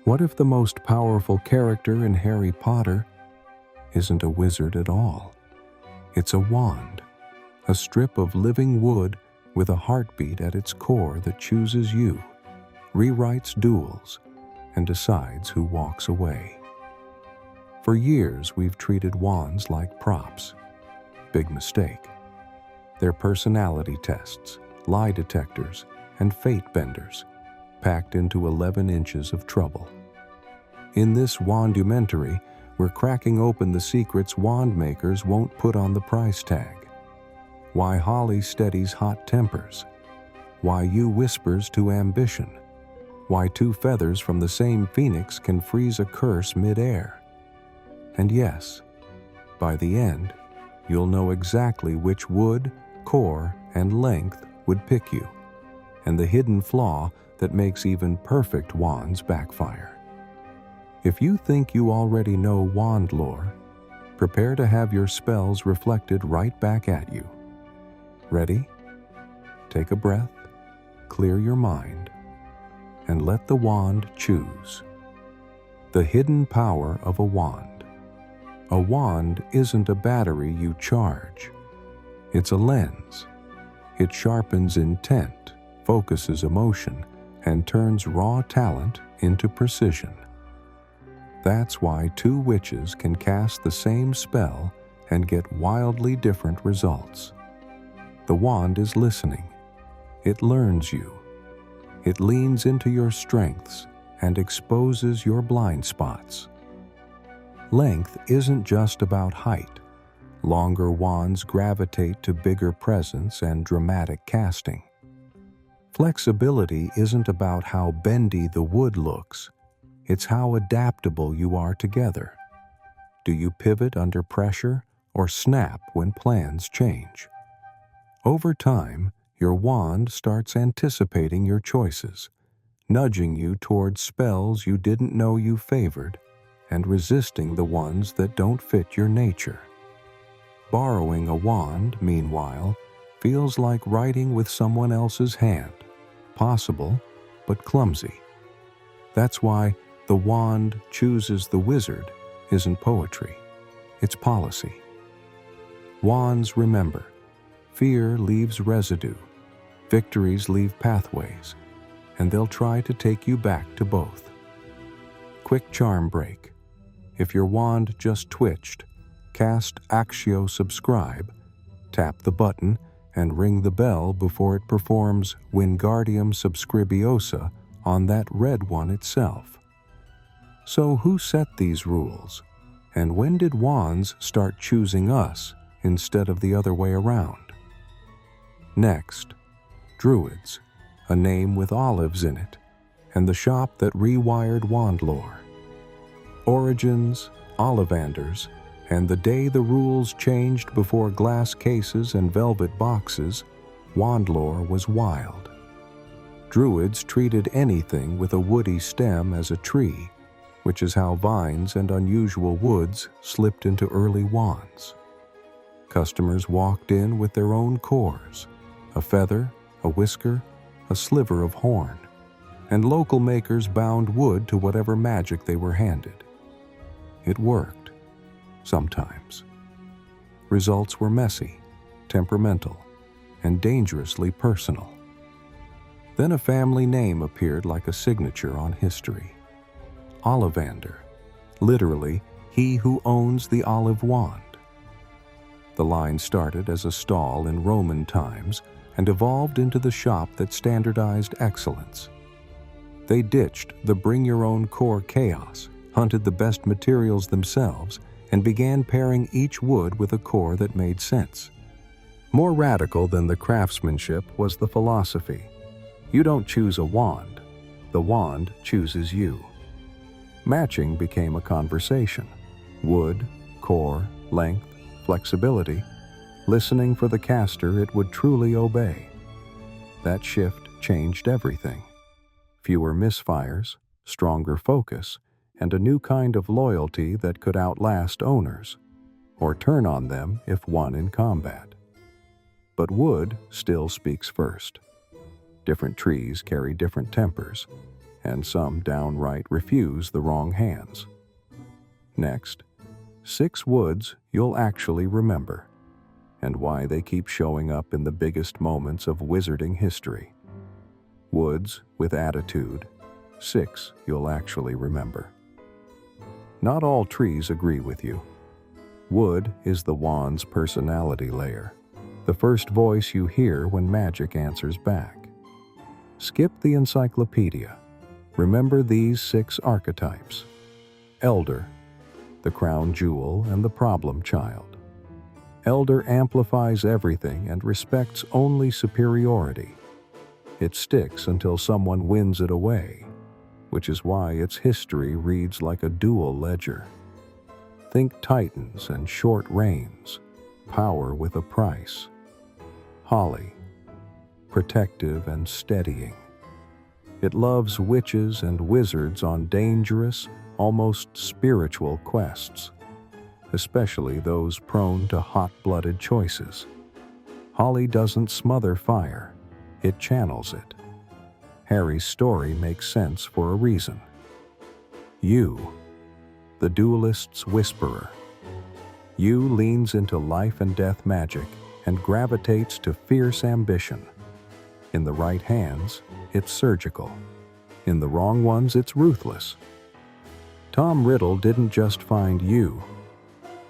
What if the most powerful character in Harry Potter isn't a wizard at all? It's a wand, a strip of living wood with a heartbeat at its core that chooses you, rewrites duels, and decides who walks away. For years, we've treated wands like props. Big mistake. They're personality tests, lie detectors, and fate benders, packed into 11 inches of trouble. In this wandumentary, we're cracking open the secrets wand makers won't put on the price tag. Why Holly steadies hot tempers. Why Yew whispers to ambition. Why two feathers from the same phoenix can freeze a curse mid-air. And yes, by the end, you'll know exactly which wood, core, and length would pick you, and the hidden flaw that makes even perfect wands backfire. If you think you already know Wandlore, prepare to have your spells reflected right back at you. Ready? Take a breath, clear your mind, and let the wand choose. The hidden power of a wand. A wand isn't a battery you charge. It's a lens. It sharpens intent, focuses emotion, and turns raw talent into precision. That's why two witches can cast the same spell and get wildly different results. The wand is listening. It learns you. It leans into your strengths and exposes your blind spots. Length isn't just about height. Longer wands gravitate to bigger presence and dramatic casting. Flexibility isn't about how bendy the wood looks. It's how adaptable you are together. Do you pivot under pressure or snap when plans change? Over time, your wand starts anticipating your choices, nudging you towards spells you didn't know you favored, and resisting the ones that don't fit your nature. Borrowing a wand, meanwhile, feels like writing with someone else's hand. Possible, but clumsy. That's why The Wand Chooses the Wizard isn't poetry. It's policy. Wands remember. Fear leaves residue. Victories leave pathways. And they'll try to take you back to both. Quick charm break. If your wand just twitched, cast Actio Subscribe, tap the button, and ring the bell before it performs Wingardium Subscribiosa on that red one itself. So who set these rules? And when did wands start choosing us instead of the other way around? Next, Druids, a name with olives in it, and the shop that rewired Wandlore. Origins, Ollivanders, and the day the rules changed before glass cases and velvet boxes, Wandlore was wild. Druids treated anything with a woody stem as a tree, which is how vines and unusual woods slipped into early wands. Customers walked in with their own cores, a feather, a whisker, a sliver of horn, and local makers bound wood to whatever magic they were handed. It worked, sometimes. Results were messy, temperamental, and dangerously personal. Then a family name appeared like a signature on history. Ollivander, literally, he who owns the olive wand. The line started as a stall in Roman times and evolved into the shop that standardized excellence. They ditched the bring-your-own-core chaos, hunted the best materials themselves, and began pairing each wood with a core that made sense. More radical than the craftsmanship was the philosophy. You don't choose a wand. The wand chooses you. Matching became a conversation. Wood, core, length, flexibility, listening for the caster it would truly obey. That shift changed everything. Fewer misfires, stronger focus, and a new kind of loyalty that could outlast owners, or turn on them if won in combat. But wood still speaks first. Different trees carry different tempers, and some downright refuse the wrong hands. Next, 6 woods you'll actually remember, and why they keep showing up in the biggest moments of wizarding history. Woods with attitude, 6 you'll actually remember. Not all trees agree with you. Wood is the wand's personality layer, the first voice you hear when magic answers back. Skip the encyclopedia. Remember these 6 archetypes. Elder, the crown jewel and the problem child. Elder amplifies everything and respects only superiority. It sticks until someone wins it away, which is why its history reads like a dual ledger. Think titans and short reigns, power with a price. Holly, protective and steadying. It loves witches and wizards on dangerous, almost spiritual quests, especially those prone to hot-blooded choices. Holly doesn't smother fire, it channels it. Harry's story makes sense for a reason. You, the duelist's whisperer. You leans into life and death magic and gravitates to fierce ambition. In the right hands, it's surgical. In the wrong ones, it's ruthless. Tom Riddle didn't just find you.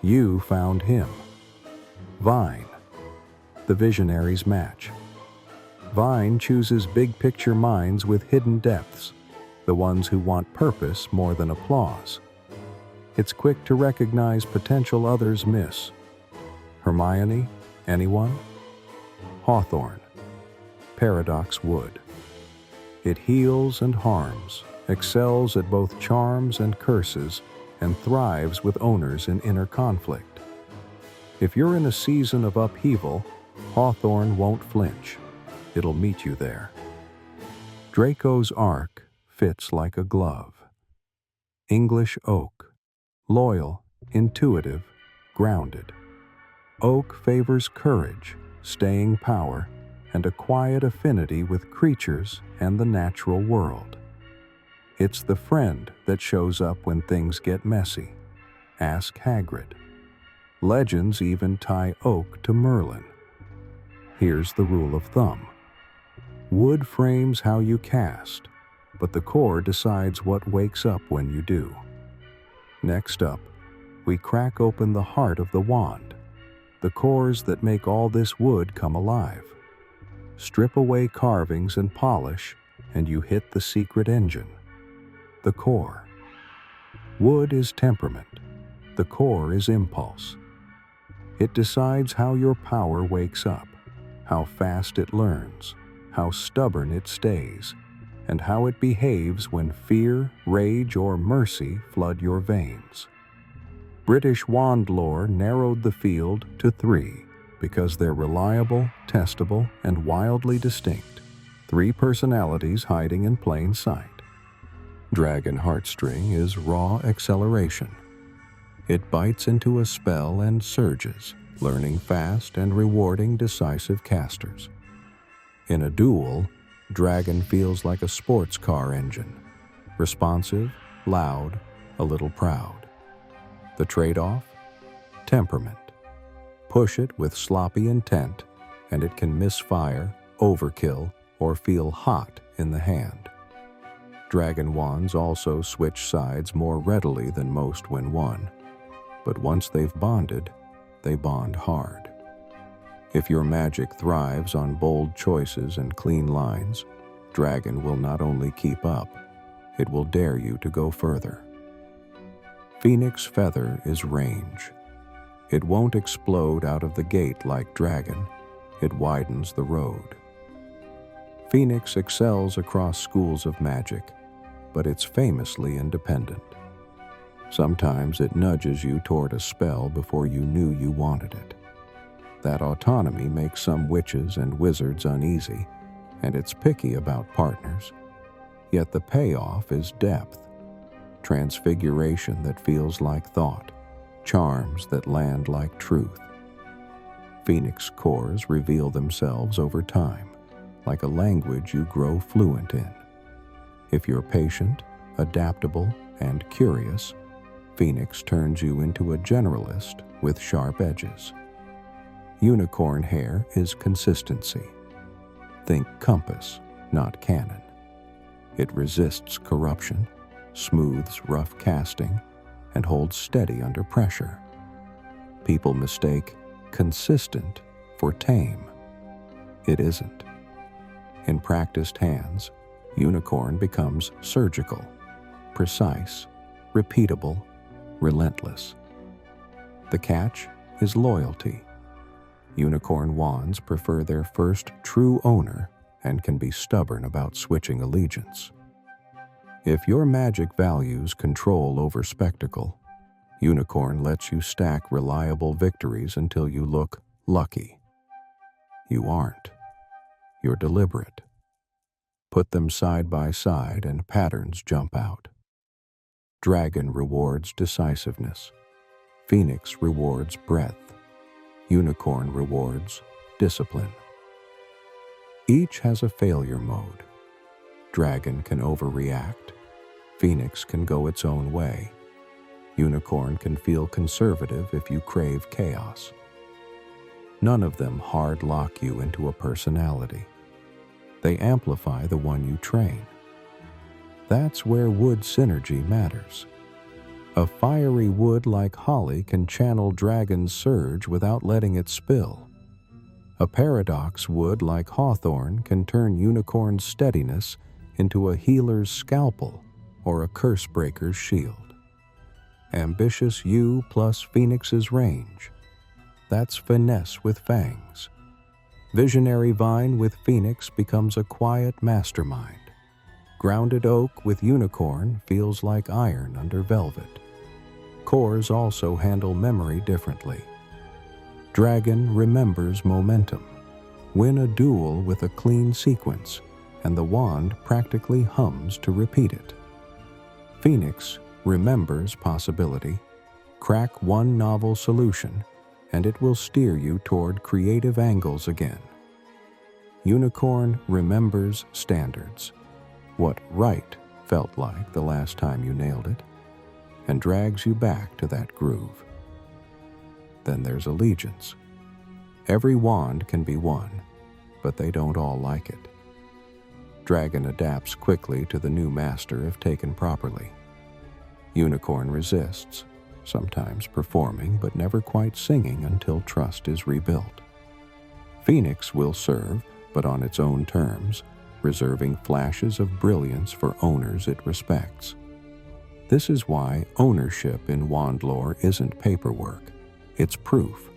You found him. Vine, the visionary's match. Vine chooses big-picture minds with hidden depths, the ones who want purpose more than applause. It's quick to recognize potential others miss. Hermione, anyone? Hawthorn, paradox wood. It heals and harms, excels at both charms and curses, and thrives with owners in inner conflict. If you're in a season of upheaval, Hawthorn won't flinch. It'll meet you there. Draco's arc fits like a glove. English oak, loyal, intuitive, grounded. Oak favors courage, staying power, and a quiet affinity with creatures and the natural world. It's the friend that shows up when things get messy. Ask Hagrid. Legends even tie oak to Merlin. Here's the rule of thumb. Wood frames how you cast, but the core decides what wakes up when you do. Next up, we crack open the heart of the wand, the cores that make all this wood come alive. Strip away carvings and polish, and you hit the secret engine. The core. Wood is temperament. The core is impulse. It decides how your power wakes up, how fast it learns, how stubborn it stays, and how it behaves when fear, rage, or mercy flood your veins. British Wandlore narrowed the field to 3 because they're reliable, testable, and wildly distinct. 3 personalities hiding in plain sight. Dragon Heartstring is raw acceleration. It bites into a spell and surges, learning fast and rewarding decisive casters. In a duel, Dragon feels like a sports car engine, responsive, loud, a little proud. The trade-off? Temperament. Push it with sloppy intent, and it can misfire, overkill, or feel hot in the hand. Dragon wands also switch sides more readily than most when won, but once they've bonded, they bond hard. If your magic thrives on bold choices and clean lines, Dragon will not only keep up, it will dare you to go further. Phoenix Feather is range. It won't explode out of the gate like Dragon, it widens the road. Phoenix excels across schools of magic, but it's famously independent. Sometimes it nudges you toward a spell before you knew you wanted it. That autonomy makes some witches and wizards uneasy, and it's picky about partners. Yet the payoff is depth, transfiguration that feels like thought, charms that land like truth. Phoenix cores reveal themselves over time, like a language you grow fluent in. If you're patient, adaptable, and curious, Phoenix turns you into a generalist with sharp edges. Unicorn hair is consistency. Think compass, not canon. It resists corruption, smooths rough casting, and holds steady under pressure. People mistake consistent for tame. It isn't. In practiced hands, Unicorn becomes surgical, precise, repeatable, relentless. The catch is loyalty. Unicorn wands prefer their first true owner and can be stubborn about switching allegiance. If your magic values control over spectacle, Unicorn lets you stack reliable victories until you look lucky. You aren't. You're deliberate. Put them side by side and patterns jump out. Dragon rewards decisiveness. Phoenix rewards breadth. Unicorn rewards discipline. Each has a failure mode. Dragon can overreact. Phoenix can go its own way. Unicorn can feel conservative if you crave chaos. None of them hard lock you into a personality. They amplify the one you train. That's where wood synergy matters. A fiery wood like holly can channel dragon's surge without letting it spill. A paradox wood like hawthorn can turn unicorn's steadiness into a healer's scalpel or a curse breaker's shield. Ambitious yew plus Phoenix's range. That's finesse with fangs. Visionary vine with Phoenix becomes a quiet mastermind. Grounded oak with unicorn feels like iron under velvet. Cores also handle memory differently. Dragon remembers momentum. Win a duel with a clean sequence, and the wand practically hums to repeat it. Phoenix remembers possibility. Crack one novel solution, and it will steer you toward creative angles again. Unicorn remembers standards. What right felt like the last time you nailed it, and drags you back to that groove. Then there's allegiance. Every wand can be won, but they don't all like it. Dragon adapts quickly to the new master if taken properly. Unicorn resists, sometimes performing but never quite singing until trust is rebuilt. Phoenix will serve, but on its own terms, reserving flashes of brilliance for owners it respects. This is why ownership in Wandlore isn't paperwork. It's proof.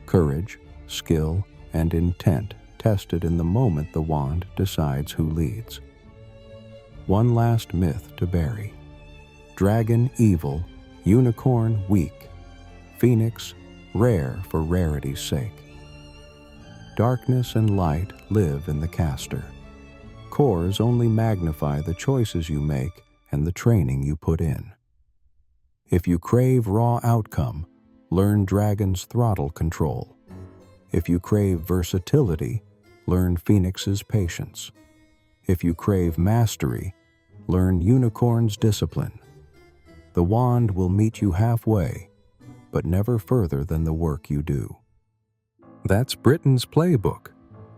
Courage, skill, and intent tested in the moment the wand decides who leads. One last myth to bury. Dragon evil, unicorn weak, Phoenix rare for rarity's sake. Darkness and light live in the caster. Cores only magnify the choices you make and the training you put in. If you crave raw outcome, learn Dragon's throttle control. If you crave versatility, learn Phoenix's patience. If you crave mastery, learn Unicorn's discipline. The wand will meet you halfway, but never further than the work you do. That's Britain's playbook,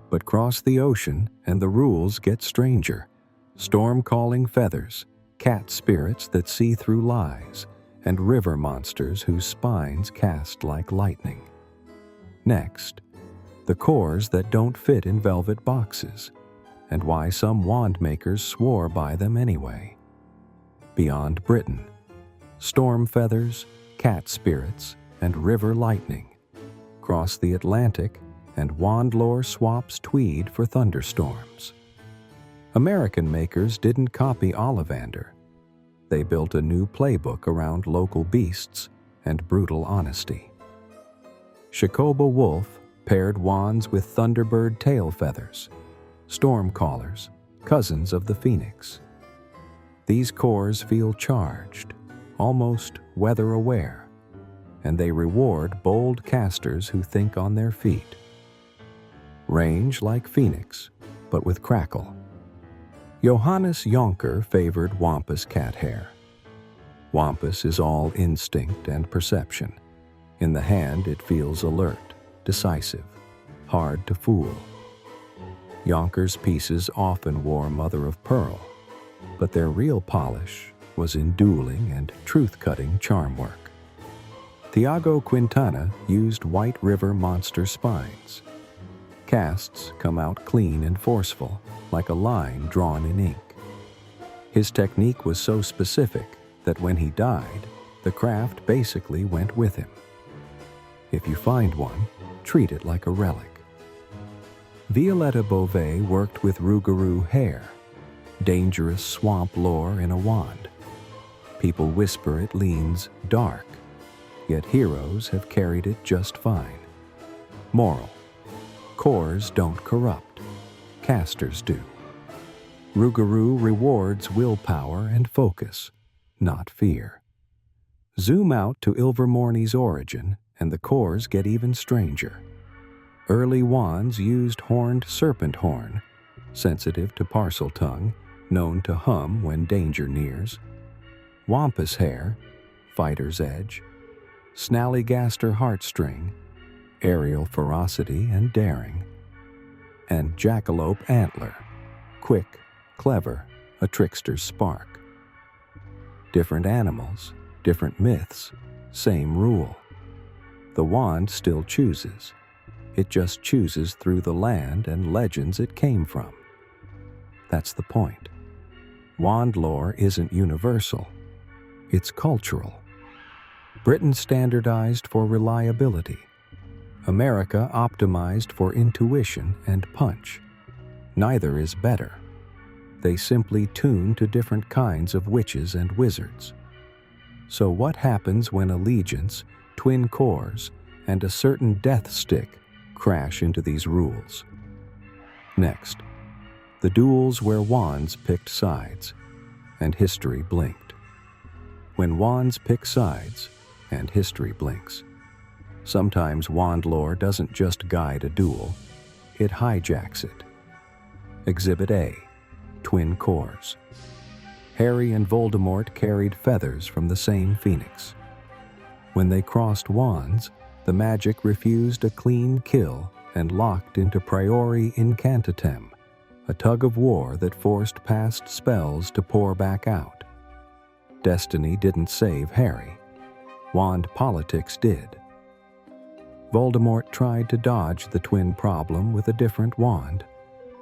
but cross the ocean and the rules get stranger. Storm-calling feathers, cat spirits that see through lies, and river monsters whose spines cast like lightning. Next, the cores that don't fit in velvet boxes, and why some wand makers swore by them anyway. Beyond Britain, storm feathers, cat spirits, and river lightning. Cross the Atlantic, and Wandlore swaps tweed for thunderstorms. American makers didn't copy Ollivander. They built a new playbook around local beasts and brutal honesty. Shakoba wolf paired wands with Thunderbird tail feathers, storm callers, cousins of the phoenix. These cores feel charged, almost weather-aware, and they reward bold casters who think on their feet. Range like Phoenix, but with crackle. Johannes Jonker favored Wampus cat hair. Wampus is all instinct and perception. In the hand, it feels alert, decisive, hard to fool. Jonker's pieces often wore mother of pearl, but their real polish was in dueling and truth-cutting charm work. Thiago Quintana used White River monster spines. Casts come out clean and forceful, like a line drawn in ink. His technique was so specific that when he died, the craft basically went with him. If you find one, treat it like a relic. Violetta Beauvais worked with Rougarou hair, dangerous swamp lore in a wand. People whisper it leans dark, yet heroes have carried it just fine. Moral: cores don't corrupt, casters do. Rougarou rewards willpower and focus, not fear. Zoom out to Ilvermorny's origin, and the cores get even stranger. Early wands used horned serpent horn, sensitive to parcel tongue, known to hum when danger nears. Wampus hair, fighter's edge. Snallygaster heartstring, aerial ferocity and daring. And jackalope antler, quick, clever, a trickster's spark. Different animals, different myths, same rule. The wand still chooses. It just chooses through the land and legends it came from. That's the point. Wandlore isn't universal. It's cultural. Britain standardized for reliability. America optimized for intuition and punch. Neither is better. They simply tune to different kinds of witches and wizards. So what happens when allegiance, twin cores, and a certain death stick crash into these rules? Next, the duels where wands picked sides, and history blinked. When wands pick sides, and history blinks. Sometimes Wandlore doesn't just guide a duel, it hijacks it. Exhibit A, twin cores. Harry and Voldemort carried feathers from the same phoenix. When they crossed wands, the magic refused a clean kill and locked into Priori Incantatem, a tug-of-war that forced past spells to pour back out. Destiny didn't save Harry. Wand politics did. Voldemort tried to dodge the twin problem with a different wand,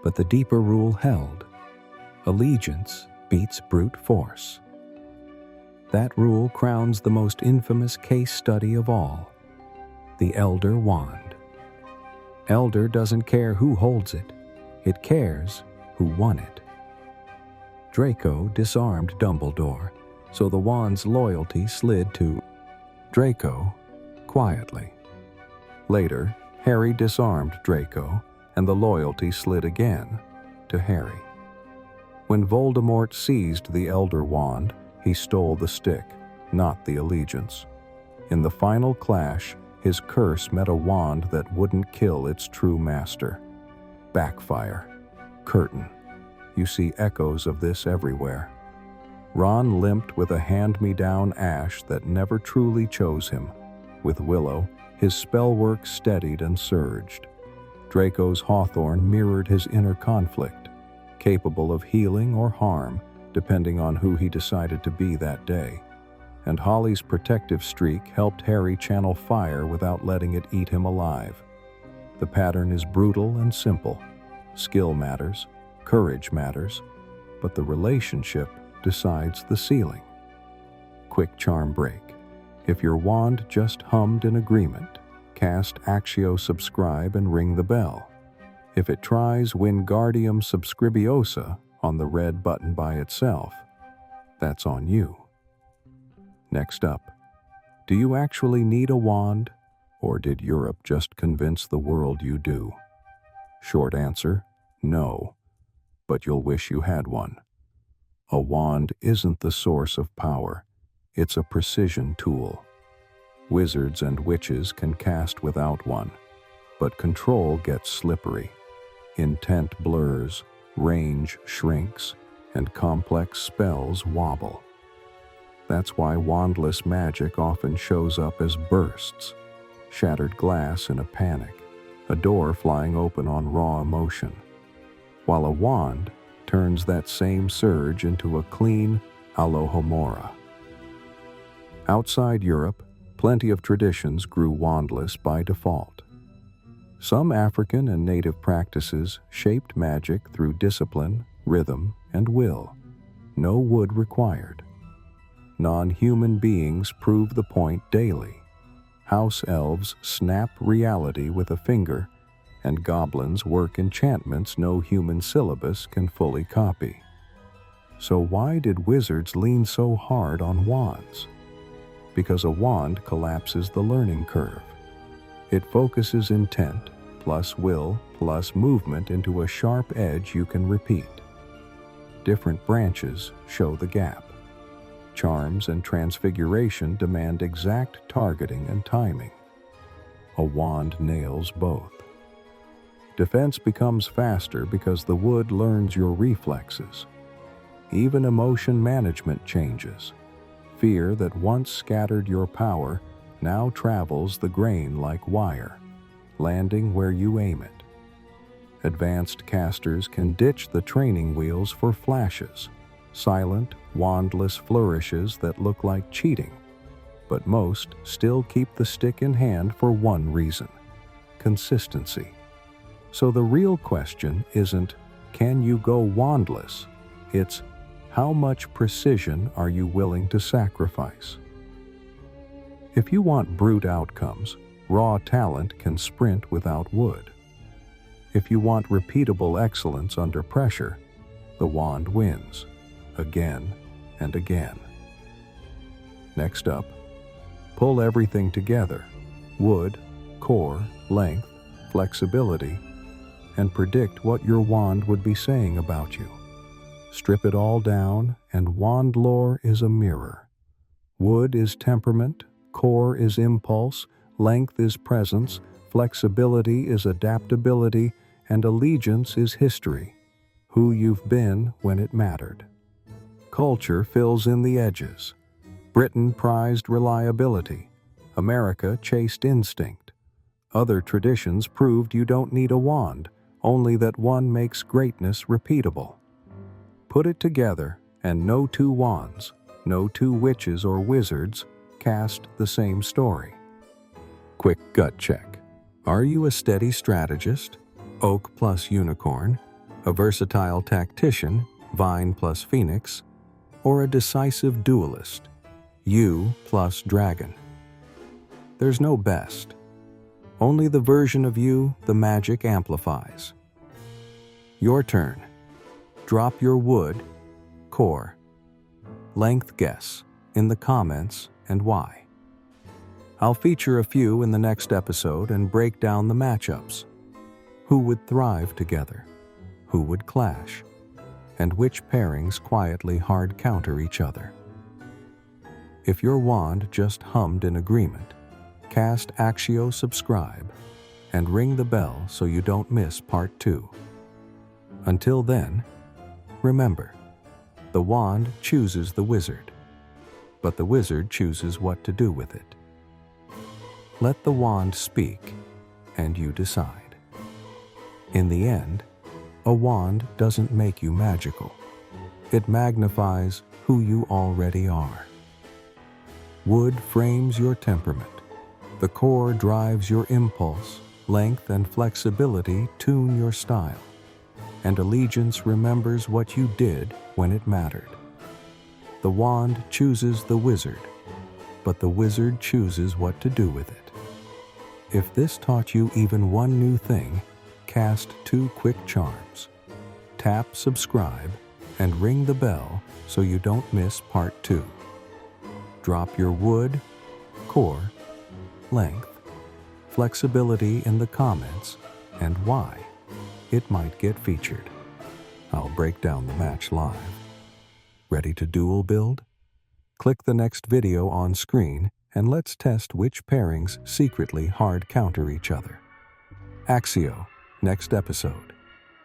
but the deeper rule held. Allegiance beats brute force. That rule crowns the most infamous case study of all, the Elder Wand. Elder doesn't care who holds it, it cares who won it. Draco disarmed Dumbledore, so the wand's loyalty slid to Draco quietly. Later, Harry disarmed Draco, and the loyalty slid again to Harry. When Voldemort seized the Elder Wand, he stole the stick, not the allegiance. In the final clash, his curse met a wand that wouldn't kill its true master. Backfire. Curtain. You see echoes of this everywhere. Ron limped with a hand-me-down ash that never truly chose him. With Willow, his spellwork steadied and surged. Draco's hawthorn mirrored his inner conflict, capable of healing or harm, depending on who he decided to be that day. And Holly's protective streak helped Harry channel fire without letting it eat him alive. The pattern is brutal and simple. Skill matters, courage matters, but the relationship decides the ceiling. Quick charm break. If your wand just hummed in agreement, cast Actio Subscribe and ring the bell. If it tries Wingardium Subscribiosa on the red button by itself, that's on you. Next up, do you actually need a wand, or did Europe just convince the world you do? Short answer, no, but you'll wish you had one. A wand isn't the source of power, it's a precision tool. Wizards and witches can cast without one, but control gets slippery. Intent blurs, range shrinks, and complex spells wobble. That's why wandless magic often shows up as bursts, shattered glass in a panic, a door flying open on raw emotion, while a wand turns that same surge into a clean alohomora. Outside Europe, plenty of traditions grew wandless by default. Some African and native practices shaped magic through discipline, rhythm, and will. No wood required. Non-human beings prove the point daily. House elves snap reality with a finger, and goblins work enchantments no human syllabus can fully copy. So why did wizards lean so hard on wands? Because a wand collapses the learning curve. It focuses intent plus will plus movement into a sharp edge you can repeat. Different branches show the gap. Charms and transfiguration demand exact targeting and timing. A wand nails both. Defense becomes faster because the wood learns your reflexes. Even emotion management changes. Fear that once scattered your power now travels the grain like wire, landing where you aim it. Advanced casters can ditch the training wheels for flashes, silent, wandless flourishes that look like cheating, but most still keep the stick in hand for one reason: consistency. So the real question isn't, can you go wandless? It's, how much precision are you willing to sacrifice? If you want brute outcomes, raw talent can sprint without wood. If you want repeatable excellence under pressure, the wand wins, again and again. Next up, pull everything together: wood, core, length, flexibility, and predict what your wand would be saying about you. Strip it all down, and Wandlore is a mirror. Wood is temperament, core is impulse, length is presence, flexibility is adaptability, and allegiance is history, who you've been when it mattered. Culture fills in the edges. Britain prized reliability. America chased instinct. Other traditions proved you don't need a wand, only that one makes greatness repeatable. Put it together, and no two wands, no two witches or wizards cast the same story. Quick gut check. Are you a steady strategist, oak plus unicorn, a versatile tactician, vine plus phoenix, or a decisive duelist, yew plus dragon? There's no best. Only the version of you the magic amplifies. Your turn. Drop your wood, core, length guess in the comments and why. I'll feature a few in the next episode and break down the matchups. Who would thrive together? Who would clash? And which pairings quietly hard counter each other? If your wand just hummed in agreement, cast Actio subscribe and ring the bell so you don't miss part 2. Until then, remember, the wand chooses the wizard, but the wizard chooses what to do with it. Let the wand speak, and you decide. In the end, a wand doesn't make you magical. It magnifies who you already are. Wood frames your temperament. The core drives your impulse. Length and flexibility tune your style. And allegiance remembers what you did when it mattered. The wand chooses the wizard, but the wizard chooses what to do with it. If this taught you even one new thing, cast 2 quick charms. Tap subscribe and ring the bell so you don't miss part 2. Drop your wood, core, length, flexibility in the comments and why. It might get featured. I'll break down the match live. Ready to duel build? Click the next video on screen and let's test which pairings secretly hard counter each other. Actio, next episode.